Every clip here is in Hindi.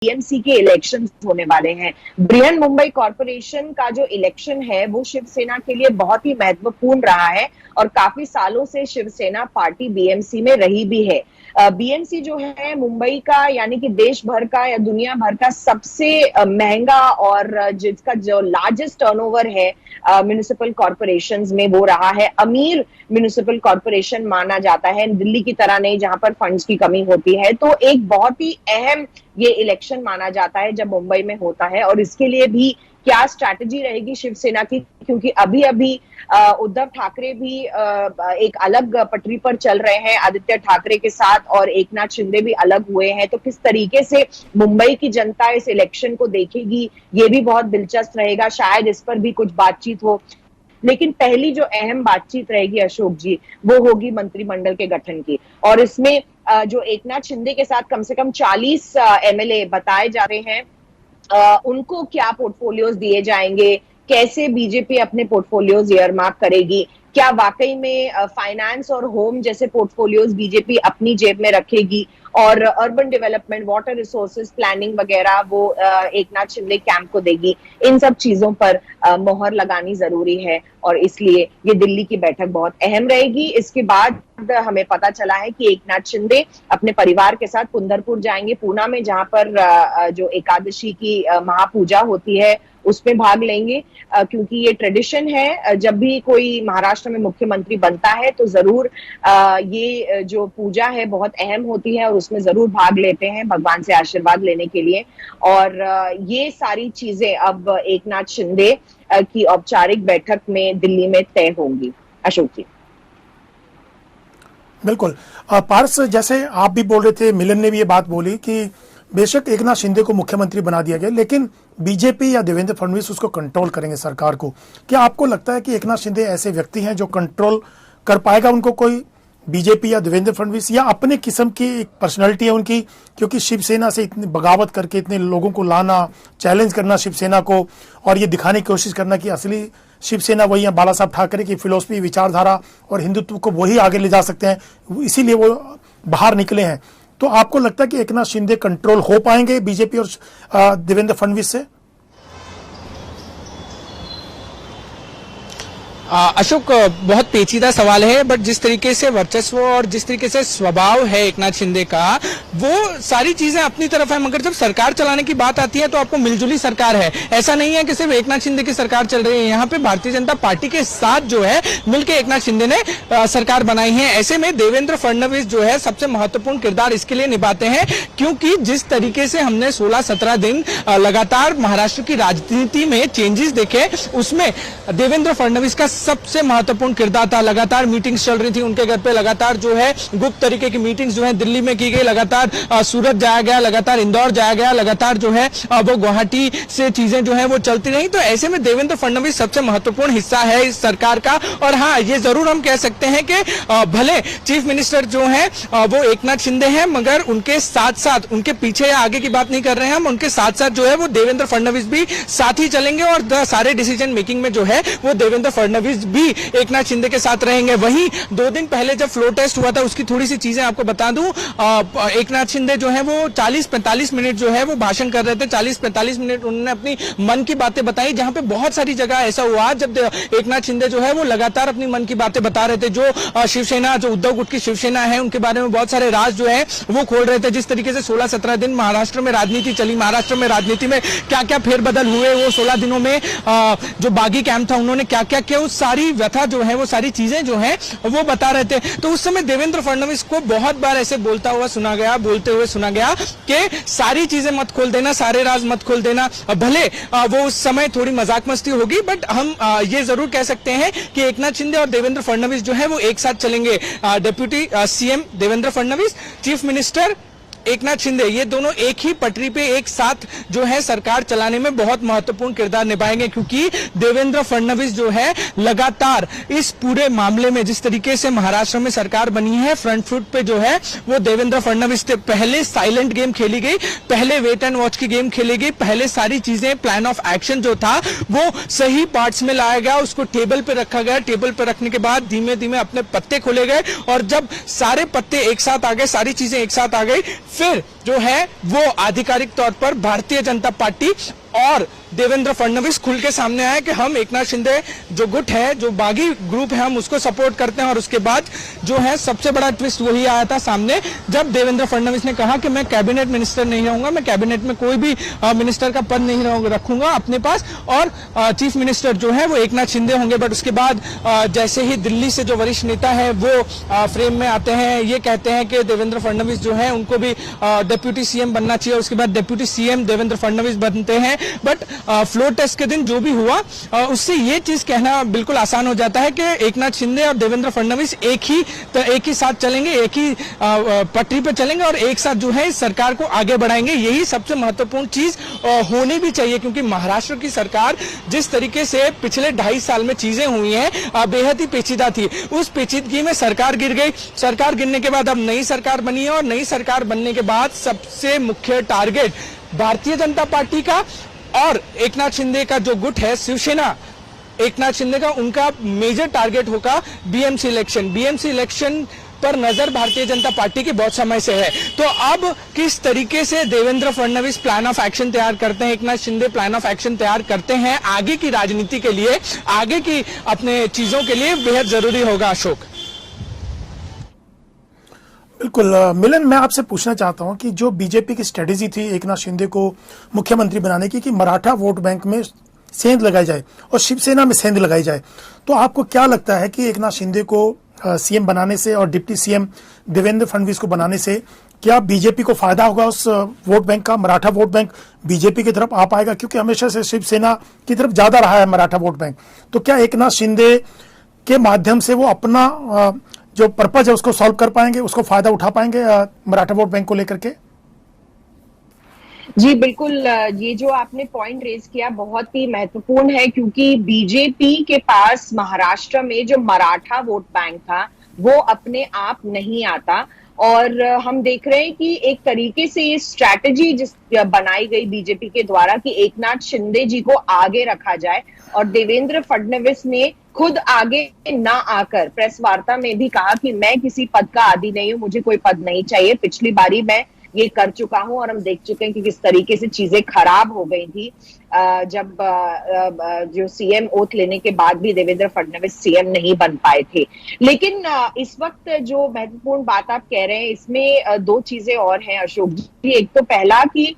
बीएमसी के इलेक्शन होने वाले हैं। बृहन मुंबई कॉरपोरेशन का जो इलेक्शन है वो शिवसेना के लिए बहुत ही महत्वपूर्ण रहा है और काफी सालों से शिवसेना पार्टी बीएमसी में रही भी है। बीएमसी जो है मुंबई का यानी कि देश भर का या दुनिया भर का सबसे महंगा और जिसका जो लार्जेस्ट टर्नओवर है म्युनिसिपल कॉरपोरेशंस में वो रहा है। अमीर म्युनिसिपल कॉरपोरेशन माना जाता है, दिल्ली की तरह नहीं जहां पर फंड्स की कमी होती है। तो एक बहुत ही अहम ये इलेक्शन माना जाता है जब मुंबई में होता है। और इसके लिए भी क्या स्ट्रैटेजी रहेगी शिवसेना की, क्योंकि अभी अभी उद्धव ठाकरे भी एक अलग पटरी पर चल रहे हैं आदित्य ठाकरे के साथ और एकनाथ शिंदे भी अलग हुए हैं। तो किस तरीके से मुंबई की जनता इस इलेक्शन को देखेगी ये भी बहुत दिलचस्प रहेगा। शायद इस पर भी कुछ बातचीत हो, लेकिन पहली जो अहम बातचीत रहेगी अशोक जी वो होगी मंत्रिमंडल के गठन की। और इसमें जो एकनाथ शिंदे के साथ कम से कम 40 एमएलए बताए जा रहे हैं, उनको क्या पोर्टफोलियोज दिए जाएंगे, कैसे बीजेपी अपने पोर्टफोलियोज ईयरमार्क करेगी, क्या वाकई में फाइनेंस और होम जैसे पोर्टफोलियोज बीजेपी अपनी जेब में रखेगी और urban development, water resources planning वगैरह वो एकनाथ शिंदे कैंप को देगी। इन सब चीजों पर मोहर लगानी जरूरी है और इसलिए ये दिल्ली की बैठक बहुत अहम रहेगी। इसके बाद हमें पता चला है कि एकनाथ शिंदे अपने परिवार के साथ पुंडरपुर जाएंगे, पूना में, जहां पर जो एकादशी की महापूजा होती है उसमें भाग लेंगे, क्योंकि ये ट्रेडिशन है जब भी कोई महाराष्ट्र में मुख्यमंत्री बनता है तो जरूर ये जो पूजा है बहुत अहम होती है और उसमें जरूर भाग लेते हैं भगवान से आशीर्वाद लेने के लिए। और ये सारी चीजें अब एकनाथ शिंदे की औपचारिक बैठक में दिल्ली में तय होंगी। अशोक जी। बिल्कुल पार्स, जैसे आप भी बोल रहे थे, मिलन ने भी ये बात बोली कि बेशक एकनाथ शिंदे को मुख्यमंत्री बना दिया गया, लेकिन बीजेपी या देवेंद्र फडणवीस उसको कंट्रोल करेंगे सरकार को। क्या आपको लगता है कि एकनाथ शिंदे ऐसे व्यक्ति हैं जो कंट्रोल कर पाएगा उनको कोई बीजेपी या देवेंद्र फडणवीस, या अपने किस्म की एक पर्सनालिटी है उनकी, क्योंकि शिवसेना से इतनी बगावत करके इतने लोगों को लाना, चैलेंज करना शिवसेना को और ये दिखाने की कोशिश करना कि असली शिवसेना वही है, बाला साहब ठाकरे की फिलोसफी, विचारधारा और हिंदुत्व को वही आगे ले जा सकते हैं, इसीलिए वो बाहर निकले हैं। तो आपको लगता है कि एकनाथ शिंदे कंट्रोल हो पाएंगे बीजेपी और देवेंद्र फडणवीस से? अशोक, बहुत पेचीदा सवाल है, बट जिस तरीके से वर्चस्व और जिस तरीके से स्वभाव है एकनाथ शिंदे का, वो सारी चीजें अपनी तरफ है। मगर जब सरकार चलाने की बात आती है तो आपको मिलजुली सरकार है। ऐसा नहीं है कि सिर्फ एकनाथ शिंदे की सरकार चल रही है, यहाँ पे भारतीय जनता पार्टी के साथ जो है मिलकर एकनाथ शिंदे ने सरकार बनाई है। ऐसे में देवेंद्र फडणवीस जो है सबसे महत्वपूर्ण किरदार इसके लिए निभाते हैं, क्योंकि जिस तरीके से हमने 16-17 दिन लगातार महाराष्ट्र की राजनीति में चेंजेस देखे, उसमें देवेंद्र फडणवीस का सबसे महत्वपूर्ण किरदार था। लगातार मीटिंग्स चल रही थी उनके घर पे, लगातार जो है गुप्त तरीके की मीटिंग्स जो है दिल्ली में की गई, लगातार सूरत जाया गया, लगातार इंदौर जाया गया, लगातार जो है वो गुवाहाटी से चीजें जो है वो चलती रही। तो ऐसे में देवेंद्र फडणवीस सबसे महत्वपूर्ण हिस्सा है इस सरकार का। और हाँ, ये जरूर हम कह सकते हैं कि भले चीफ मिनिस्टर जो है वो एकनाथ शिंदे हैं, मगर उनके साथ साथ, उनके पीछे या आगे की बात नहीं कर रहे हैं हम, उनके साथ साथ जो है वो देवेंद्र फडणवीस भी साथ ही चलेंगे और सारे डिसीजन मेकिंग में जो है वो देवेंद्र फडणवीस भी एकनाथ शिंदे के साथ रहेंगे। वहीं 2 दिन पहले जब फ्लोर टेस्ट हुआ था उसकी थोड़ी सी चीजें आपको बता दूं, एकनाथ शिंदे जो है वो 40-45 मिनट जो है वो भाषण कर रहे थे। 40-45 मिनट उन्होंने अपनी मन की बातें बताई, जहां पे बहुत सारी जगह ऐसा हुआ जब एकनाथ शिंदे जो है वो लगातार अपनी मन की बातें बता रहे थे। जो शिवसेना, जो उद्धव गुट की शिवसेना है, उनके बारे में बहुत सारे राज जो है वो खोल रहे थे। जिस तरीके से 16-17 दिन महाराष्ट्र में राजनीति चली, महाराष्ट्र में राजनीति में क्या क्या फेरबदल हुए, वो 16 दिनों में जो बागी कैंप था उन्होंने क्या क्या किया, उस सारी व्यथा जो है, वो सारी चीजें जो है वो बता रहे थे। तो उस समय देवेंद्र फडणवीस को बहुत बार ऐसे बोलते हुए सुना गया कि सारी चीजें मत खोल देना, सारे राज मत खोल देना। भले वो उस समय थोड़ी मजाक मस्ती होगी, बट हम ये जरूर कह सकते हैं कि एकनाथ शिंदे और देवेंद्र फडणवीस जो है वो एक साथ चलेंगे। Deputy CM Devendra Fadnavis, chief minister Eknath Shinde, ये दोनों एक ही पटरी पे एक साथ जो है सरकार चलाने में बहुत महत्वपूर्ण किरदार निभाएंगे, क्योंकि देवेंद्र फडणवीस जो है लगातार इस पूरे मामले में, जिस तरीके से महाराष्ट्र में सरकार बनी है, फ्रंट फुट पे जो है वो देवेंद्र फडणवीस थे। पहले साइलेंट गेम खेली गई, पहले वेट एंड वॉच की गेम खेली गई, पहले सारी चीजें, प्लान ऑफ एक्शन जो था वो सही पार्ट्स में लाया गया, उसको टेबल पे रखा गया। टेबल पे रखने के बाद धीमे धीमे अपने पत्ते खोले गए और जब सारे पत्ते एक साथ आ गए, सारी चीजें एक साथ आ गई, फिर जो है वो आधिकारिक तौर पर भारतीय जनता पार्टी और देवेंद्र फडणवीस खुल के सामने आए कि हम एकनाथ शिंदे जो गुट है, जो बागी ग्रुप है, हम उसको सपोर्ट करते हैं। और उसके बाद जो है सबसे बड़ा ट्विस्ट वही आया था सामने, जब देवेंद्र फडणवीस ने कहा कि मैं कैबिनेट मिनिस्टर नहीं रहूंगा, मैं कैबिनेट में कोई भी मिनिस्टर का पद नहीं रखूंगा अपने पास, और चीफ मिनिस्टर जो है वो एकनाथ शिंदे होंगे। बट उसके बाद जैसे ही दिल्ली से जो वरिष्ठ नेता है वो फ्रेम में आते हैं, ये कहते हैं कि देवेंद्र फडणवीस जो है उनको भी डिप्यूटी सीएम बनना चाहिए। उसके बाद डिप्यूटी सीएम देवेंद्र फडणवीस बनते हैं। बट फ्लोर टेस्ट के दिन जो भी हुआ उससे ये चीज कहना बिल्कुल आसान हो जाता है कि एकनाथ शिंदे और देवेंद्र फडणवीस एक ही साथ चलेंगे, एक ही पटरी पर चलेंगे और एक साथ जो है इस सरकार को आगे बढ़ाएंगे। यही सबसे महत्वपूर्ण चीज होनी भी चाहिए, क्योंकि महाराष्ट्र की सरकार जिस तरीके से पिछले 2.5 साल में चीजें हुई हैं बेहद ही पेचीदा थी। उस पेचीदगी में सरकार गिर गई। सरकार गिरने के बाद अब नई सरकार बनी है और नई सरकार बनने के बाद सबसे मुख्य टारगेट भारतीय जनता पार्टी का और एकनाथ शिंदे का जो गुट है शिवसेना, एकनाथ शिंदे का, उनका मेजर टारगेट होगा बीएमसी इलेक्शन। बीएमसी इलेक्शन पर नजर भारतीय जनता पार्टी की बहुत समय से है। तो अब किस तरीके से Devendra Fadnavis plan of action तैयार करते हैं, Eknath Shinde plan of action तैयार करते हैं आगे की राजनीति के लिए, आगे की अपने चीजों के लिए, बेहद जरूरी होगा। अशोक, बिल्कुल मिलन, मैं आपसे पूछना चाहता हूं कि जो बीजेपी की स्ट्रेटेजी थी एकनाथ शिंदे को मुख्यमंत्री बनाने की कि मराठा वोट बैंक में सेंध लगाई जाए और शिवसेना में सेंध लगाई जाए, तो आपको क्या लगता है कि एकनाथ शिंदे को सीएम बनाने से और डिप्टी सीएम देवेंद्र फडणवीस को बनाने से क्या बीजेपी को फायदा होगा? उस वोट बैंक का, मराठा वोट बैंक बीजेपी की तरफ आ पाएगा? क्योंकि हमेशा से शिवसेना की तरफ ज्यादा रहा है मराठा वोट बैंक। तो क्या एकनाथ शिंदे के माध्यम से वो अपना जो पर्पज है उसको सॉल्व कर पाएंगे, उसको फायदा उठा पाएंगे मराठा वोट बैंक को लेकर के? जी बिल्कुल, ये जो आपने पॉइंट रेज किया बहुत ही महत्वपूर्ण है, क्योंकि बीजेपी के पास महाराष्ट्र में जो मराठा वोट बैंक था वो अपने आप नहीं आता। और हम देख रहे हैं कि एक तरीके से ये स्ट्रैटेजी जिस बनाई गई बीजेपी के द्वारा कि एकनाथ शिंदे जी को आगे रखा जाए, और देवेंद्र फडणवीस ने खुद आगे ना आकर प्रेस वार्ता में भी कहा कि मैं किसी पद का आदी नहीं हूं, मुझे कोई पद नहीं चाहिए, पिछली बारी मैं ये कर चुका हूं। और हम देख चुके हैं कि किस तरीके से चीजें खराब हो गई थी जब जो सीएम ओथ लेने के बाद भी देवेंद्र फडणवीस सीएम नहीं बन पाए थे। लेकिन इस वक्त जो महत्वपूर्ण बात आप कह रहे हैं इसमें 2 चीजें और हैं अशोक जी। एक तो पहला कि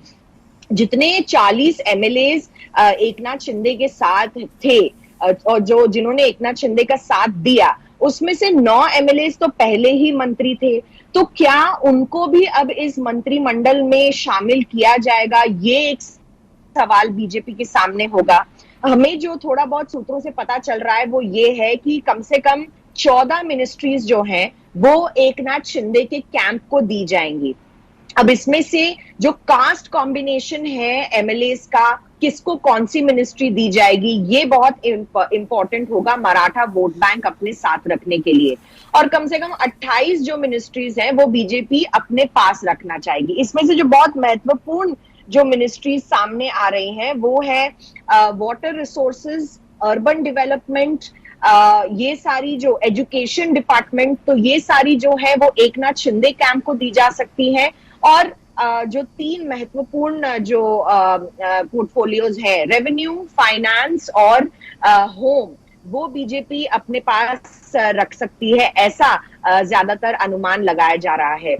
जितने 40 एमएलएज एकनाथ शिंदे के साथ थे और जिन्होंने एकनाथ शिंदे का साथ दिया, उसमें से 9 एमएलएज तो पहले ही मंत्री थे। तो क्या उनको भी अब इस मंत्रिमंडल में शामिल किया जाएगा, ये एक सवाल बीजेपी के सामने होगा। हमें जो थोड़ा बहुत सूत्रों से पता चल रहा है वो ये है कि कम से कम 14 मिनिस्ट्रीज जो हैं वो एकनाथ शिंदे के कैंप को दी जाएंगी। अब इसमें से जो कास्ट कॉम्बिनेशन है एमएलएस का, किसको कौन सी मिनिस्ट्री दी जाएगी, ये बहुत इंपॉर्टेंट होगा मराठा वोट बैंक अपने साथ रखने के लिए। और कम से कम 28 जो मिनिस्ट्रीज हैं वो बीजेपी अपने पास रखना चाहेगी। इसमें से जो बहुत महत्वपूर्ण जो मिनिस्ट्रीज सामने आ रही हैं वो है वाटर रिसोर्सेज, अर्बन डेवलपमेंट, ये सारी जो एजुकेशन डिपार्टमेंट, तो ये सारी जो है वो एकनाथ शिंदे कैंप को दी जा सकती है। और जो 3 महत्वपूर्ण जो पोर्टफोलियोज है, रेवेन्यू, फाइनेंस और होम, वो बीजेपी अपने पास रख सकती है, ऐसा ज्यादातर अनुमान लगाया जा रहा है।